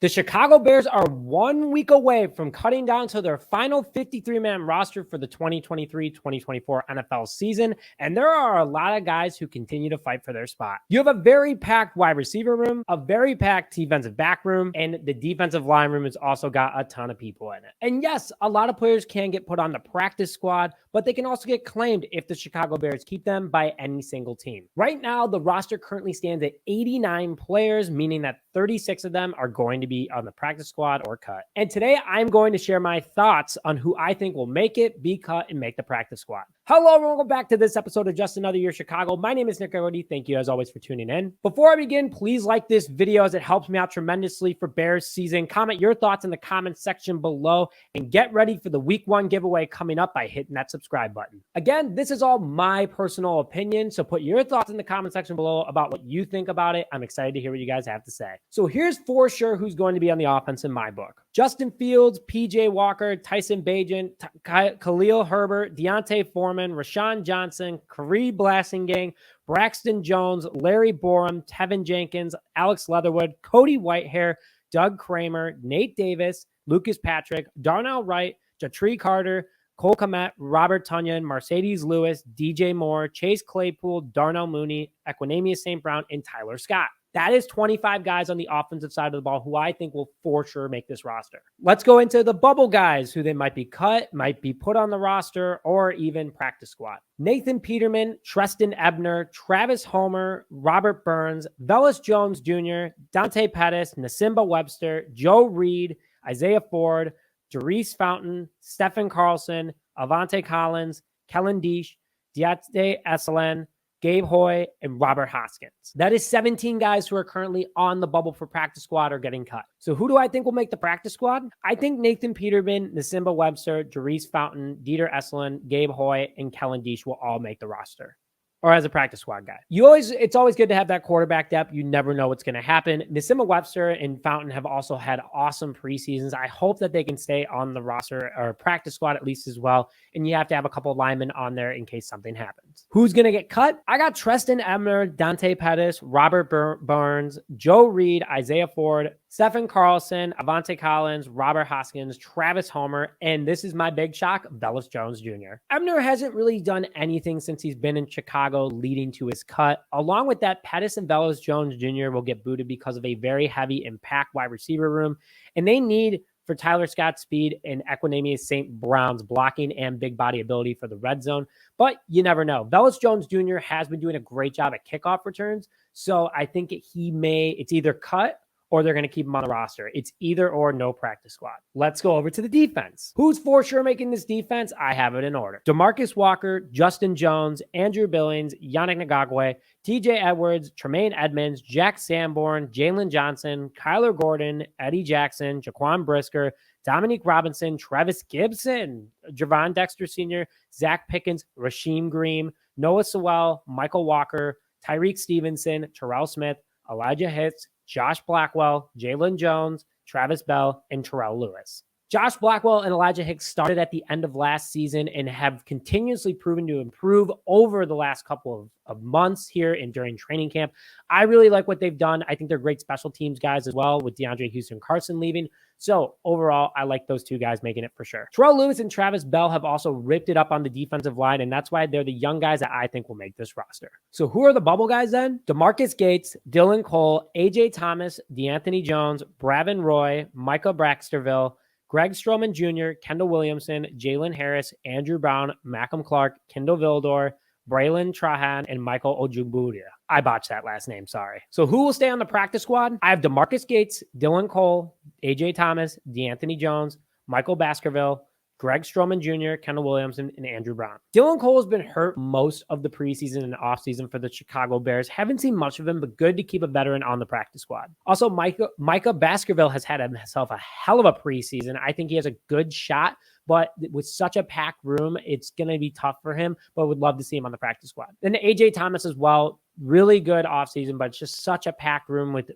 The Chicago Bears are 1 week away from cutting down to their final 53-man roster for the 2023-2024 NFL season, and there are a lot of guys who continue to fight for their spot. You have a very packed wide receiver room, a very packed defensive back room, and the defensive line room has also got a ton of people in it. And yes, a lot of players can get put on the practice squad, but they can also get claimed if the Chicago Bears keep them by any single team. Right now, the roster currently stands at 89 players, meaning that 36 of them are going to be on the practice squad or cut. And today I'm going to share my thoughts on who I think will make it, be cut, and make the practice squad. Hello, everyone. Welcome back to this episode of Just Another Year Chicago. My name is Nick Garrity. Thank you as always for tuning in. Before I begin, please like this video as it helps me out tremendously for Bears season. Comment your thoughts in the comments section below and get ready for the week 1 giveaway coming up by hitting that subscribe button. Again, this is all my personal opinion, so put your thoughts in the comment section below about what you think about it. I'm excited to hear what you guys have to say. So here's for sure who's going to be on the offense in my book. Justin Fields, PJ Walker, Tyson Bagent, Khalil Herbert, Deontay Foreman, Rashawn Johnson, Kari Blasingame, Braxton Jones, Larry Borum, Tevin Jenkins, Alex Leatherwood, Cody Whitehair, Doug Kramer, Nate Davis, Lucas Patrick, Darnell Wright, Jatri Carter, Cole Kmet, Robert Tonyan, Mercedes Lewis, DJ Moore, Chase Claypool, Darnell Mooney, Equanimeous St. Brown, and Tyler Scott. That is 25 guys on the offensive side of the ball who I think will for sure make this roster. Let's go into the bubble guys who they might be cut, might be put on the roster, or even practice squad. Nathan Peterman, Treston Ebner, Travis Homer, Robert Burns, Velus Jones Jr., Dante Pettis, Nasimba Webster, Joe Reed, Isaiah Ford, Jerice Fountain, Stephen Carlson, Avante Collins, Kellen Deesh, Diate Esalen, Gabe Hoy, and Robert Hoskins. That is 17 guys who are currently on the bubble for practice squad or getting cut. So who do I think will make the practice squad? I think Nathan Peterman, Nasimba Webster, Jerice Fountain, Dieter Esalen, Gabe Hoy, and Kellen Deesh will all make the roster. Or as a practice squad guy. It's always good to have that quarterback depth. You never know what's going to happen. Nasimba Webster and Fountain have also had awesome preseasons. I hope that they can stay on the roster or practice squad at least as well. And you have to have a couple of linemen on there in case something happens. Who's going to get cut? I got Treston Ebner, Dante Pettis, Robert Burns, Joe Reed, Isaiah Ford, Stephen Carlson, Avante Collins, Robert Hoskins, Travis Homer, and this is my big shock, Velus Jones Jr. Ebner hasn't really done anything since he's been in Chicago leading to his cut. Along with that, Pettis and Velus Jones Jr. will get booted because of a very heavy impact wide receiver room, and they need for Tyler Scott's speed and Equanimeous St. Brown's blocking and big body ability for the red zone. But you never know. Velus Jones Jr. has been doing a great job at kickoff returns, so I think it's either cut or they're going to keep him on the roster. It's either or, no practice squad. Let's go over to the defense. Who's for sure making this defense? I have it in order. DeMarcus Walker, Justin Jones, Andrew Billings, Yannick Ngakwe, TJ Edwards, Tremiane Edmunds, Jack Sanborn, Jalen Johnson, Kyler Gordon, Eddie Jackson, Jaquan Brisker, Dominique Robinson, Travis Gibson, Javon Dexter Sr., Zach Pickens, Rasheem Green, Noah Sewell, Michael Walker, Tyreek Stevenson, Terrell Smith, Elijah Hitz, Josh Blackwell, Jalen Jones, Travis Bell, and Terrell Lewis. Josh Blackwell and Elijah Hicks started at the end of last season and have continuously proven to improve over the last couple of months here and during training camp. I really like what they've done. I think they're great special teams guys as well with DeAndre Houston Carson leaving. So overall, I like those two guys making it for sure. Terrell Lewis and Travis Bell have also ripped it up on the defensive line, and that's why they're the young guys that I think will make this roster. So who are the bubble guys then? DeMarcus Gates, Dylan Cole, AJ Thomas, DeAnthony Jones, Bravin Roy, Michael Braxterville, Greg Stroman Jr., Kendall Williamson, Jalen Harris, Andrew Brown, Malcolm Clark, Kendall Vildor, Braylon Trahan, and Michael Ojubudia. I botched that last name, sorry. So who will stay on the practice squad? I have DeMarcus Gates, Dylan Cole, AJ Thomas, DeAnthony Jones, Michael Baskerville, Greg Stroman Jr., Kendall Williamson, and Andrew Brown. Dylan Cole has been hurt most of the preseason and offseason for the Chicago Bears. Haven't seen much of him, but good to keep a veteran on the practice squad. Also, Micah Baskerville has had himself a hell of a preseason. I think he has a good shot, but with such a packed room, it's going to be tough for him, but would love to see him on the practice squad. Then AJ Thomas as well. Really good offseason, but it's just such a packed room with,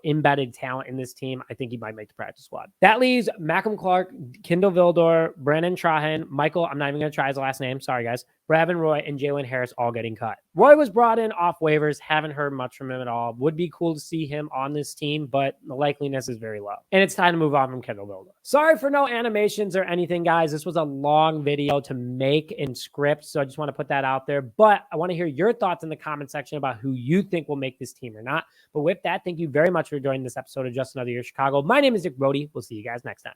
embedded talent in this team. I think he might make the practice squad. That leaves Malcolm Clark, Kendall Vildor, Brandon Trahan, Michael, I'm not even going to try his last name. Sorry, guys. Ravin Roy, and Jalen Harris all getting cut. Roy was brought in off waivers. Haven't heard much from him at all. Would be cool to see him on this team, but the likeliness is very low. And it's time to move on from Kendall Villa. Sorry for no animations or anything, guys. This was a long video to make in script, so I just want to put that out there. But I want to hear your thoughts in the comment section about who you think will make this team or not. But with that, thank you very much for joining this episode of Just Another Year Chicago. My name is Nick Brody. We'll see you guys next time.